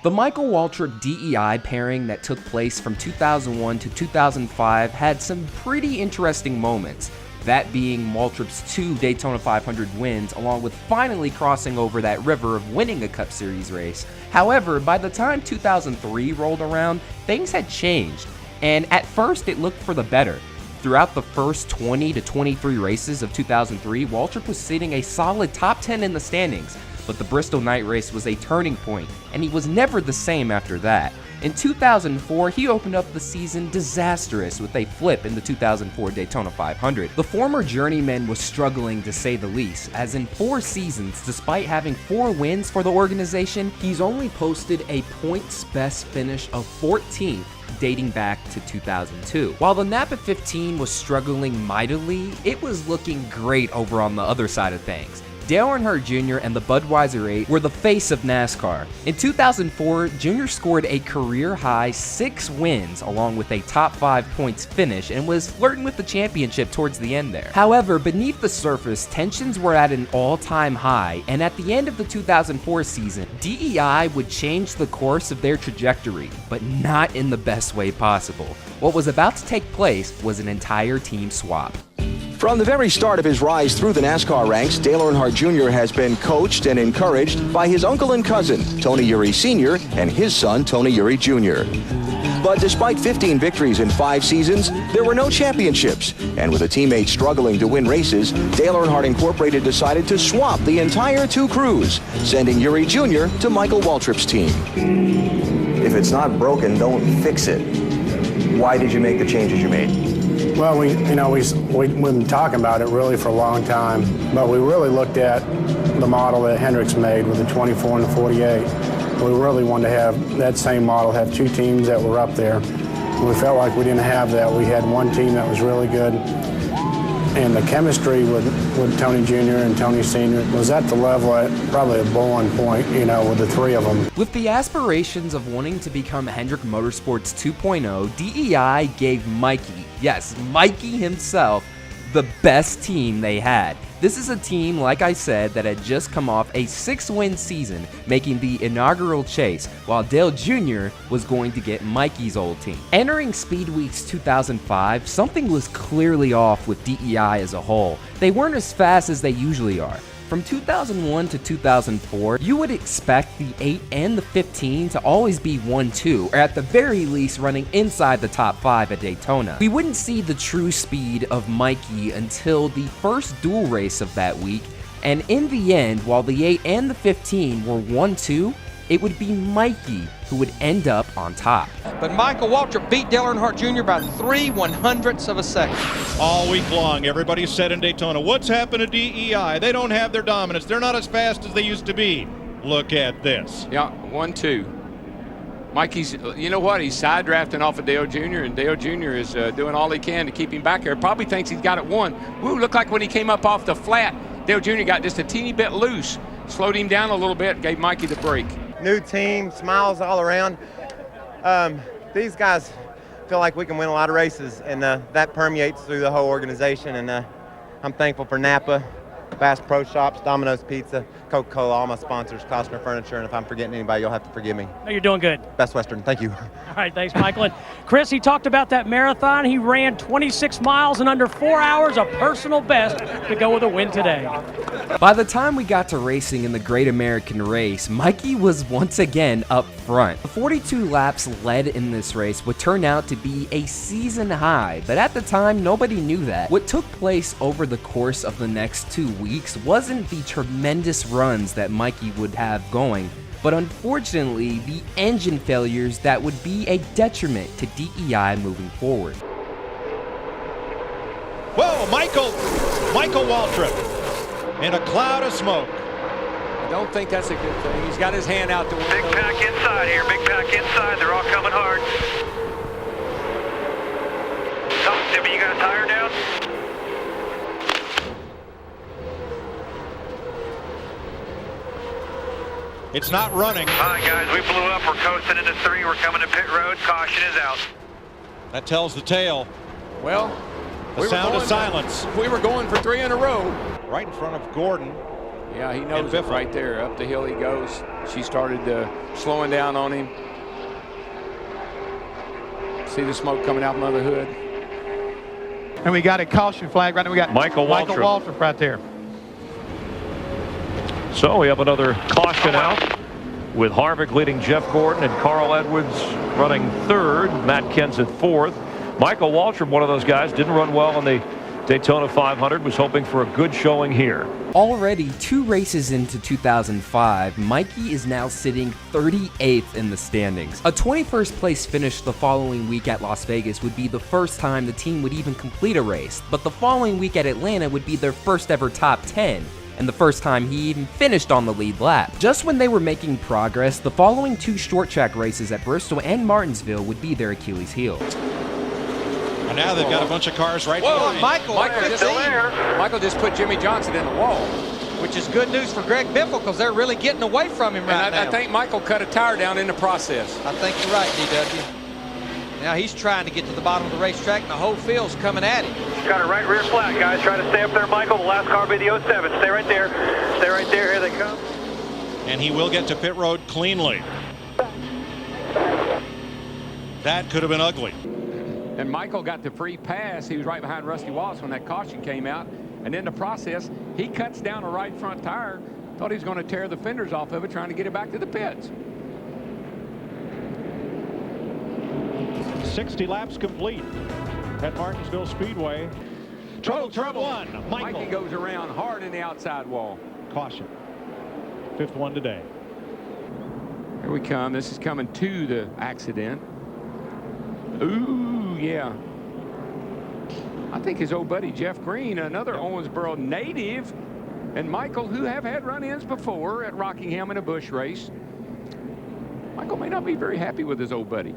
The Michael Waltrip DEI pairing that took place from 2001 to 2005 had some pretty interesting moments, that being Waltrip's 2 Daytona 500 wins, along with finally crossing over that river of winning a Cup Series race. However, by the time 2003 rolled around, things had changed, and at first it looked for the better. Throughout the first 20 to 23 races of 2003, Waltrip was sitting a solid top 10 in the standings, but the Bristol night race was a turning point, and he was never the same after that. In 2004, he opened up the season disastrous with a flip in the 2004 Daytona 500. The former journeyman was struggling to say the least, as in 4 seasons, despite having 4 wins for the organization, he's only posted a points best finish of 14th dating back to 2002. While the Napa 15 was struggling mightily, it was looking great over on the other side of things. Dale Earnhardt Jr. and the Budweiser 8 were the face of NASCAR. In 2004, Jr. scored a career-high 6 wins along with a top 5 points finish and was flirting with the championship towards the end there. However, beneath the surface, tensions were at an all-time high, and at the end of the 2004 season, DEI would change the course of their trajectory, but not in the best way possible. What was about to take place was an entire team swap. From the very start of his rise through the NASCAR ranks, Dale Earnhardt Jr. has been coached and encouraged by his uncle and cousin, Tony Eury Sr., and his son, Tony Eury Jr. But despite 15 victories in 5 seasons, there were no championships. And with a teammate struggling to win races, Dale Earnhardt Incorporated decided to swap the entire 2 crews, sending Eury Jr. to Michael Waltrip's team. If it's not broken, don't fix it. Why did you make the changes you made? Well, we've been talking about it really for a long time, but we really looked at the model that Hendricks made with the 24 and the 48. We really wanted to have that same model, have 2 teams that were up there. We felt like we didn't have that. We had one team that was really good, and the chemistry with Tony Jr. and Tony Sr. was at the level at probably a boiling point, with the 3 of them. With the aspirations of wanting to become Hendrick Motorsports 2.0, DEI gave Mikey, yes, Mikey himself, the best team they had. This is a team, like I said, that had just come off a 6-win season, making the inaugural chase, while Dale Jr. was going to get Mikey's old team. Entering Speed Weeks 2005, something was clearly off with DEI as a whole. They weren't as fast as they usually are. From 2001 to 2004, you would expect the 8 and the 15 to always be 1-2, or at the very least running inside the top 5 at Daytona. We wouldn't see the true speed of Mikey until the first dual race of that week, and in the end, while the 8 and the 15 were 1-2, it would be Mikey who would end up on top. But Michael Waltrip beat Dale Earnhardt Jr. by 3/100ths of a second. All week long, everybody said in Daytona, what's happened to DEI? They don't have their dominance. They're not as fast as they used to be. Look at this. Yeah, 1-2. Mikey's, you know what? He's side drafting off of Dale Jr., and Dale Jr. is doing all he can to keep him back there. Probably thinks he's got it won. Woo, looked like when he came up off the flat, Dale Jr. got just a teeny bit loose, slowed him down a little bit, gave Mikey the break. New team, smiles all around. These guys feel like we can win a lot of races, and that permeates through the whole organization. And I'm thankful for Napa, Bass Pro Shops, Domino's Pizza, Coca-Cola, all my sponsors, Costner Furniture, and if I'm forgetting anybody, you'll have to forgive me. No, you're doing good. Best Western, thank you. All right, thanks, Michael. And Chris, he talked about that marathon. He ran 26 miles in under 4 hours, a personal best to go with a win today. By the time we got to racing in the Great American Race, Mikey was once again up front. The 42 laps led in this race would turn out to be a season high, but at the time, nobody knew that. What took place over the course of the next 2 weeks wasn't the tremendous runs that Mikey would have going, but unfortunately, the engine failures that would be a detriment to DEI moving forward. Whoa, Michael Waltrip in a cloud of smoke. I don't think that's a good thing. He's got his hand out the window. Big pack inside here, big pack inside. They're all coming hard. Tom Tippy, you got a tire down? It's not running. All right, guys, we blew up. We're coasting into 3. We're coming to pit road. Caution is out. That tells the tale. Well, The sound of silence. We were going for 3 in a row. Right in front of Gordon. Yeah, he knows it right there. Up the hill he goes. She started slowing down on him. See the smoke coming out from under the hood. And we got a caution flag right now. We got Michael Waltrip right there. So we have another caution out with Harvick leading Jeff Gordon and Carl Edwards running third. Matt Kenseth fourth. Michael Waltrip, one of those guys, didn't run well in the Daytona 500, was hoping for a good showing here. Already 2 races into 2005, Mikey is now sitting 38th in the standings. A 21st place finish the following week at Las Vegas would be the first time the team would even complete a race, but the following week at Atlanta would be their first ever top 10. And the first time he even finished on the lead lap. Just when they were making progress, the following 2 short track races at Bristol and Martinsville would be their Achilles heel. And now they've got a bunch of cars right Whoa, behind. Michael just put Jimmy Johnson in the wall. Which is good news for Greg Biffle because they're really getting away from him right now. I think Michael cut a tire down in the process. I think you're right, DW. Now he's trying to get to the bottom of the racetrack, and the whole field's coming at him. Got a right rear flat, guys. Try to stay up there, Michael. The last car will be the 07. Stay right there. Stay right there. Here they come. And he will get to pit road cleanly. That could have been ugly. And Michael got the free pass. He was right behind Rusty Wallace when that caution came out. And in the process, he cuts down a right front tire. Thought he was going to tear the fenders off of it, trying to get it back to the pits. 60 laps complete at Martinsville Speedway. Trouble one. Mikey goes around hard in the outside wall. Caution. 5th one today. Here we come. This is coming to the accident. Ooh, yeah. I think his old buddy Jeff Green, another Owensboro native, and Michael, who have had run-ins before at Rockingham in a Busch race. Michael may not be very happy with his old buddy.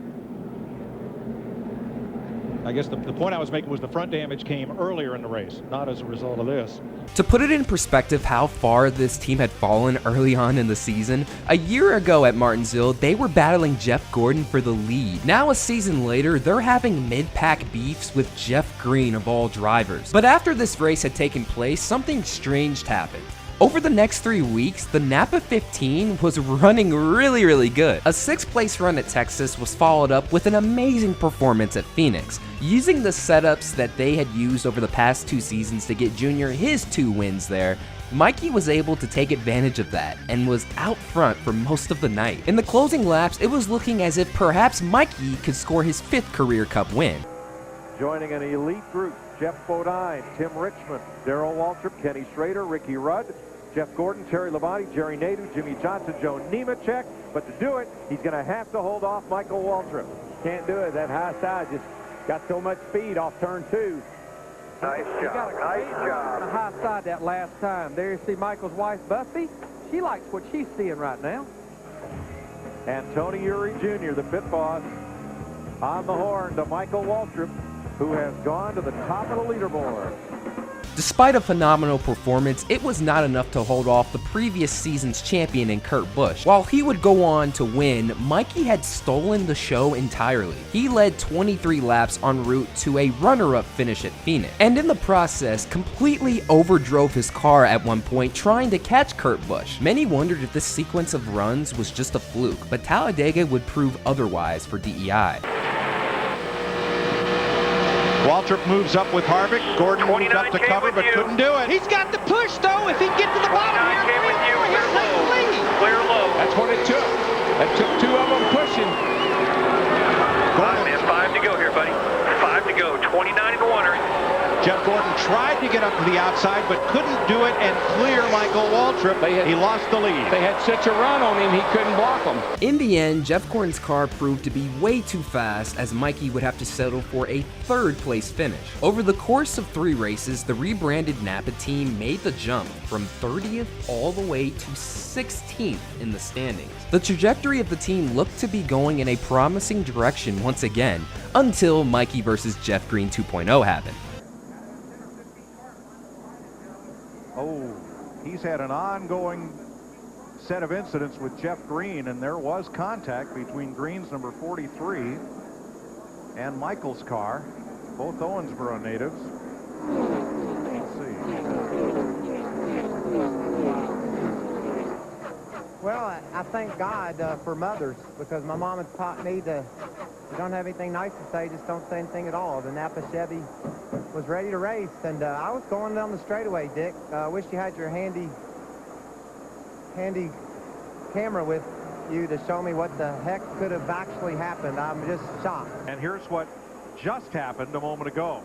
I guess the point I was making was the front damage came earlier in the race, not as a result of this. To put it in perspective how far this team had fallen early on in the season, a year ago at Martinsville, they were battling Jeff Gordon for the lead. Now a season later, they're having mid-pack beefs with Jeff Green of all drivers. But after this race had taken place, something strange happened. Over the next 3 weeks, the Napa 15 was running really good. A 6th place run at Texas was followed up with an amazing performance at Phoenix. Using the setups that they had used over the past 2 seasons to get Junior his 2 wins there, Mikey was able to take advantage of that and was out front for most of the night. In the closing laps, it was looking as if perhaps Mikey could score his 5th career Cup win. Joining an elite group, Jeff Bodine, Tim Richmond, Darrell Waltrip, Kenny Schrader, Ricky Rudd, Jeff Gordon, Terry Labonte, Jerry Nadeau, Jimmy Johnson, Joe Nemechek. But to do it, he's going to have to hold off Michael Waltrip. Can't do it. That high side just got so much speed off turn 2. Nice job. Nice job. On the high side that last time. There you see Michael's wife, Buffy. She likes what she's seeing right now. And Tony Uri Jr., the pit boss, on the horn to Michael Waltrip, who has gone to the top of the leaderboard. Despite a phenomenal performance, it was not enough to hold off the previous season's champion in Kurt Busch. While he would go on to win, Mikey had stolen the show entirely. He led 23 laps en route to a runner-up finish at Phoenix, and in the process, completely overdrove his car at one point trying to catch Kurt Busch. Many wondered if this sequence of runs was just a fluke, but Talladega would prove otherwise for DEI. Waltrip moves up with Harvick. Gordon moved up to cover, but couldn't do it. He's got the push, though. If he can get to the bottom here, Clear low. That's what it took. That took 2 of them pushing. 5 to go here, buddy. 5 to go. 29 in the water. Jeff Gordon tried to get up to the outside, but couldn't do it and clear Michael Waltrip. He lost the lead. They had such a run on him, he couldn't block them. In the end, Jeff Gordon's car proved to be way too fast, as Mikey would have to settle for a 3rd place finish. Over the course of 3 races, the rebranded Napa team made the jump from 30th all the way to 16th in the standings. The trajectory of the team looked to be going in a promising direction once again, until Mikey versus Jeff Green 2.0 happened. Oh, he's had an ongoing set of incidents with Jeff Green, and there was contact between Green's number 43 and Michael's car, both Owensboro natives. Let's see. I thank God for mothers, because my mom has taught me to, if you don't have anything nice to say, just don't say anything at all. The Napa Chevy was ready to race, and I was going down the straightaway, Dick. I wish you had your handy camera with you to show me what the heck could have actually happened. I'm just shocked. And here's what just happened a moment ago.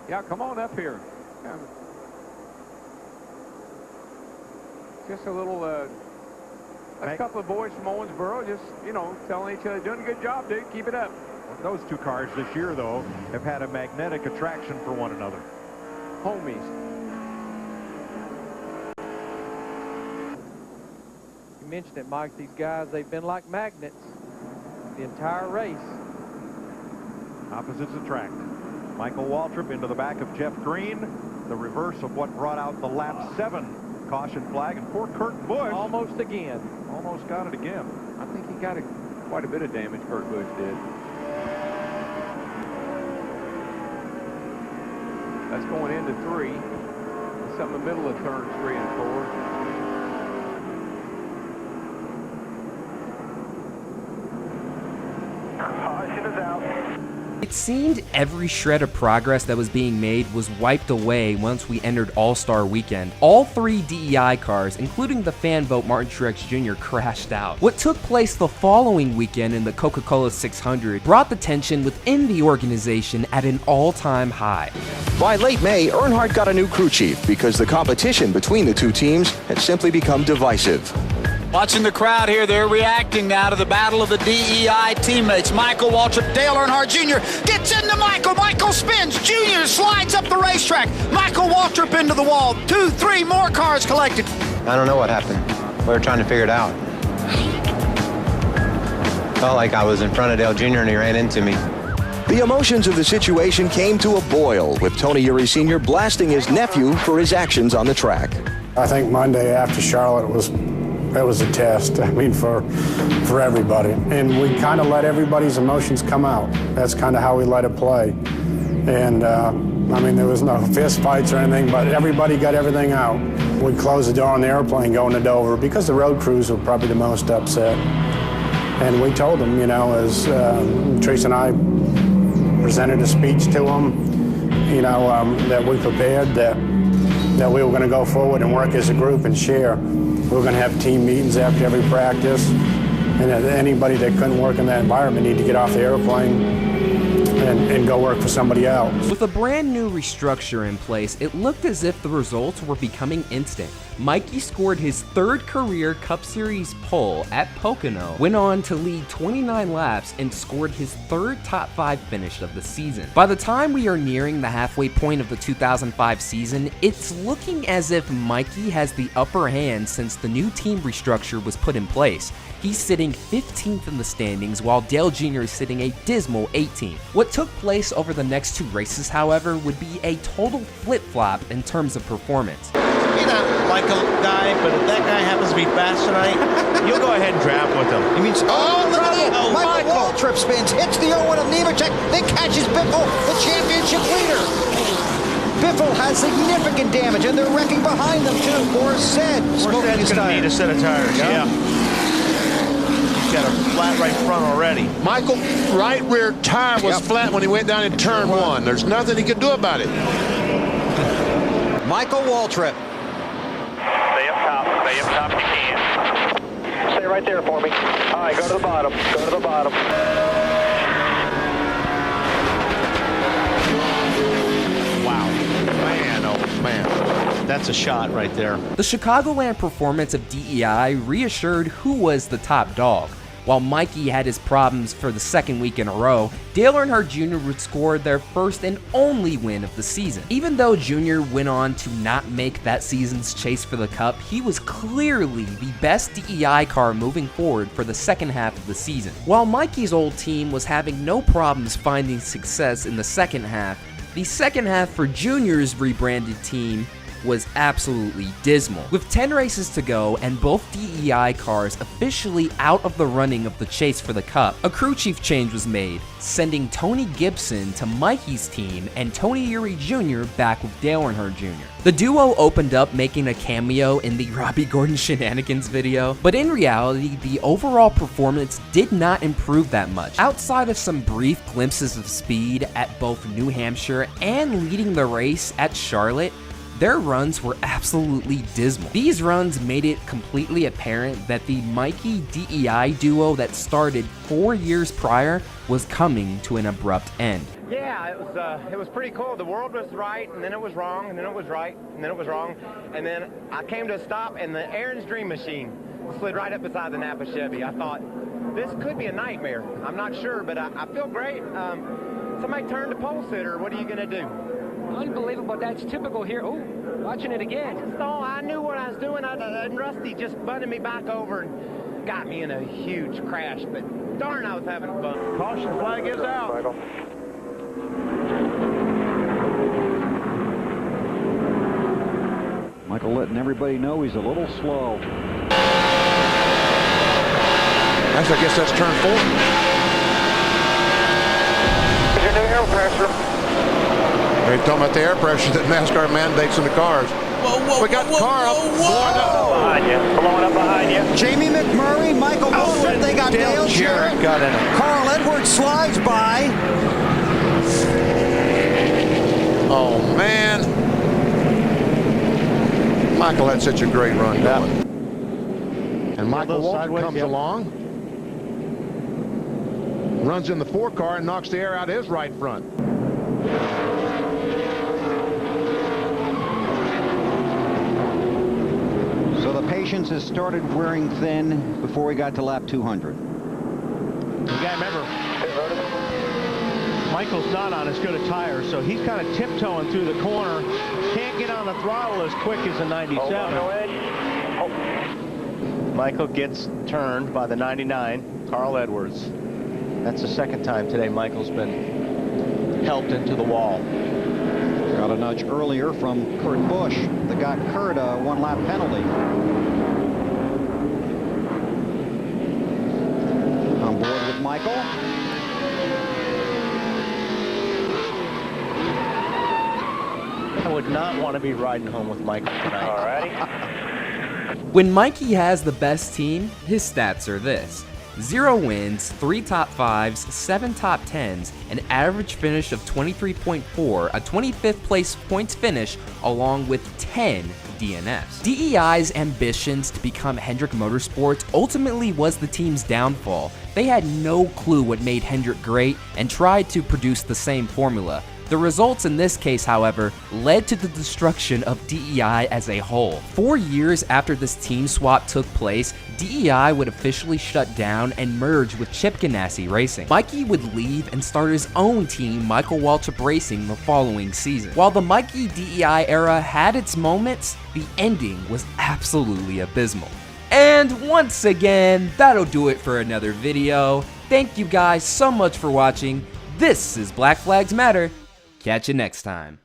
Yeah, come on up here. Yeah. Just a little, a couple of boys from Owensboro just, you know, telling each other, doing a good job, dude, keep it up. Those two cars this year, though, have had a magnetic attraction for one another. Homies. You mentioned it, Mike. These guys, they've been like magnets the entire race. Opposites attract. Michael Waltrip into the back of Jeff Green. The reverse of what brought out the lap 7 caution flag. And poor Kurt Busch. Almost again. Almost got it again. I think he got quite a bit of damage, Kurt Busch did. That's going into 3. It's up in the middle of turns 3 and 4. Caution is out. It seemed every shred of progress that was being made was wiped away once we entered All-Star Weekend. All 3 DEI cars, including the fan vote Martin Truex Jr., crashed out. What took place the following weekend in the Coca-Cola 600 brought the tension within the organization at an all-time high. By late May, Earnhardt got a new crew chief because the competition between the two teams had simply become divisive. Watching the crowd here, they're reacting now to the battle of the DEI teammates. Michael Waltrip, Dale Earnhardt Jr. gets into Michael. Michael spins. Jr. slides up the racetrack. Michael Waltrip into the wall. 2, 3 more cars collected. I don't know what happened. We were trying to figure it out. Felt like I was in front of Dale Jr. and he ran into me. The emotions of the situation came to a boil, with Tony Uri Sr. blasting his nephew for his actions on the track. I think Monday after Charlotte was a test, I mean, for everybody. And we kind of let everybody's emotions come out. That's kind of how we let it play. And, I mean, there was no fist fights or anything, but everybody got everything out. We closed the door on the airplane going to Dover because the road crews were probably the most upset. And we told them, you know, as Teresa and I presented a speech to them, you know, that we prepared, that we were going to go forward and work as a group and share. We were going to have team meetings after every practice, and that anybody that couldn't work in that environment need to get off the airplane and go work for somebody else. With a brand new restructure in place, it looked as if the results were becoming instant. Mikey scored his 3rd career Cup Series pole at Pocono, went on to lead 29 laps, and scored his 3rd top 5 finish of the season. By the time we are nearing the halfway point of the 2005 season, it's looking as if Mikey has the upper hand since the new team restructure was put in place. He's sitting 15th in the standings, while Dale Jr. is sitting a dismal 18th. What took place over the next 2 races, however, would be a total flip-flop in terms of performance. You're not like a guy, but if that guy happens to be fast tonight, you'll go ahead and draft with him. He means, look at that. Michael Waltrip spins, hits the 0-1 of Nemechek, then catches Biffle, the championship leader. Biffle has significant damage, and they're wrecking behind them, too. Boris said, smoking his going to need a set of tires, yeah. Got a flat right front already. Michael, right rear tire was flat when he went down in turn 1. There's nothing he could do about it. Michael Waltrip. Stay up top if you can. Stay right there for me. All right, go to the bottom. Go to the bottom. Wow. Man, oh man. That's a shot right there. The Chicagoland performance of DEI reassured who was the top dog. While Mikey had his problems for the 2nd week in a row, Dale Earnhardt Jr. would score their first and only win of the season. Even though Jr. went on to not make that season's chase for the Cup, he was clearly the best DEI car moving forward for the second half of the season. While Mikey's old team was having no problems finding success in the second half, the second half for Jr.'s rebranded team was absolutely dismal. With 10 races to go and both DEI cars officially out of the running of the chase for the Cup, a crew chief change was made, sending Tony Gibson to Mikey's team and Tony Eury Jr. back with Dale Earnhardt Jr. The duo opened up making a cameo in the Robbie Gordon shenanigans video, but in reality, the overall performance did not improve that much. Outside of some brief glimpses of speed at both New Hampshire and leading the race at Charlotte, their runs were absolutely dismal. These runs made it completely apparent that the Mikey DEI duo that started 4 years prior was coming to an abrupt end. Yeah, it was pretty cool. The world was right, and then it was wrong, and then it was right, and then it was wrong. And then I came to a stop, and the Aaron's Dream Machine slid right up beside the Napa Chevy. I thought, this could be a nightmare. I'm not sure, but I feel great. Somebody turned the pole sitter. What are you going to do? Unbelievable. That's typical here. Oh, watching it again. So I knew what I was doing. And Rusty just butted me back over and got me in a huge crash. But darn, I was having fun. Caution flag is out. Michael letting everybody know he's a little slow. I guess that's turn 4. Your new air pressure. They're talking about the air pressure that NASCAR mandates in the cars. We got the car up, blowing up. Behind you, blowing up behind you. Jamie McMurray, Michael Waltrip, they got Dale Jarrett. Got in it. Carl Edwards slides by. Oh, man. Michael had such a great run going. And Michael Waltrip comes along, runs in the 4 car and knocks the air out of his right front. So the patience has started wearing thin before we got to lap 200. You got to remember, Michael's not on as good a tire, so he's kind of tiptoeing through the corner. Can't get on the throttle as quick as the 97. Michael gets turned by the 99, Carl Edwards. That's the second time today Michael's been helped into the wall. Got a nudge earlier from Kurt Busch that got Kurt a 1-lap penalty. On board with Michael. I would not want to be riding home with Michael tonight. All righty. When Mikey has the best team, his stats are this: 0 wins, 3 top 5s, 7 top 10s, an average finish of 23.4, a 25th place points finish, along with 10 DNFs. DEI's ambitions to become Hendrick Motorsports ultimately was the team's downfall. They had no clue what made Hendrick great and tried to produce the same formula. The results in this case, however, led to the destruction of DEI as a whole. 4 years after this team swap took place, DEI would officially shut down and merge with Chip Ganassi Racing. Mikey would leave and start his own team, Michael Waltrip Racing, the following season. While the Mikey DEI era had its moments, the ending was absolutely abysmal. And once again, that'll do it for another video. Thank you guys so much for watching. This is Black Flags Matter. Catch you next time.